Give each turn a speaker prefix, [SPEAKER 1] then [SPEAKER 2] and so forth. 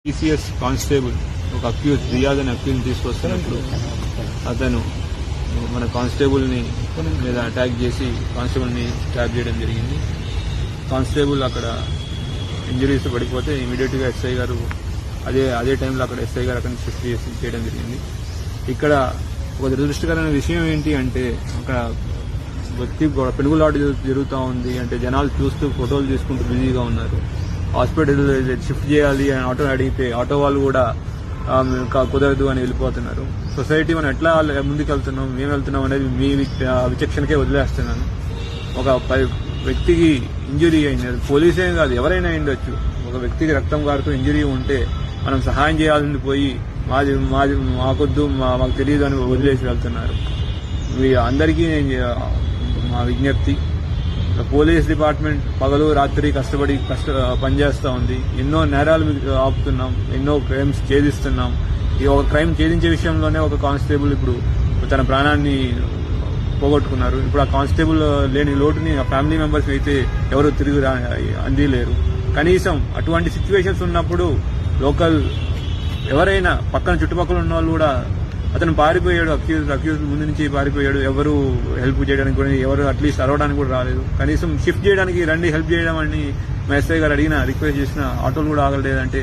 [SPEAKER 1] TCS constable ఒక accuse Riyaz అనే accuse తీసుకొస్తున్నప్పుడు అతను మన కానిస్టేబుల్ ని మీద అటాక్ చేసి కానిస్టేబుల్ ని స్టాబ్ చేయడం జరిగింది. కానిస్టేబుల్ అక్కడ ఇంజరీస్ పడిపోతే ఇమీడియట్ గా ఎస్ఐ గారు అదే టైంలో అక్కడ ఎస్ఐ గారు అక్కడ షిఫ్ట్ చేయడం జరిగింది. ఇక్కడ ఒక దురదృష్టకరమైన విషయం ఏంటి అంటే అక్కడ వ్యక్తి పెనుగులాట జరుగుతూ ఉంది. అంటే జనాలు చూస్తూ ఫోటోలు తీసుకుంటూ బిజీగా ఉన్నారు. హాస్పిటల్ షిఫ్ట్ చేయాలి అని ఆటో అడిగితే ఆటో వాళ్ళు కూడా కుదరదు అని వెళ్ళిపోతున్నారు. సొసైటీ మనం ఎట్లా ముందుకు వెళ్తున్నాం, మేము వెళ్తున్నాం అనేది మీ విచక్షణకే వదిలేస్తున్నాను. ఒక వ్యక్తికి ఇంజురీ అయింది, పోలీసే కాదు ఎవరైనా అయిండొచ్చు. ఒక వ్యక్తికి రక్తం కారుతూ ఇంజురీ ఉంటే మనం సహాయం చేయాలని పోయి మాకొద్దు మాకు తెలియదు అని వదిలేసి వెళ్తున్నారు. అందరికీ మా విజ్ఞప్తి, పోలీస్ డిపార్ట్మెంట్ పగలు రాత్రి కష్టపడి పనిచేస్తూ ఉంది. ఎన్నో నేరాలు ఆపుతున్నాం, ఎన్నో క్రైమ్స్ ఛేదిస్తున్నాం. ఈ ఒక క్రైమ్ ఛేదించే విషయంలోనే ఒక కానిస్టేబుల్ ఇప్పుడు తన ప్రాణాన్ని పోగొట్టుకున్నారు. ఇప్పుడు ఆ కానిస్టేబుల్ లేని లోటుని ఆ ఫ్యామిలీ మెంబర్స్ అయితే ఎవరు తిరిగి అందిలేరు. కనీసం అటువంటి సిచ్యువేషన్స్ ఉన్నప్పుడు లోకల్ ఎవరైనా పక్కన చుట్టుపక్కల ఉన్న వాళ్ళు కూడా అతను పారిపోయాడు, అక్యూజ్ ముందు నుంచి పారిపోయాడు, ఎవరు హెల్ప్ చేయడానికి కూడా ఎవరు అట్లీస్ట్ అరవడానికి కూడా రాలేదు. కనీసం షిఫ్ట్ చేయడానికి రండి హెల్ప్ చేయడం అని మా ఎస్ఐ గారు అడిగినా రిక్వెస్ట్ చేసిన ఆటోలు కూడా ఆగలేదంటే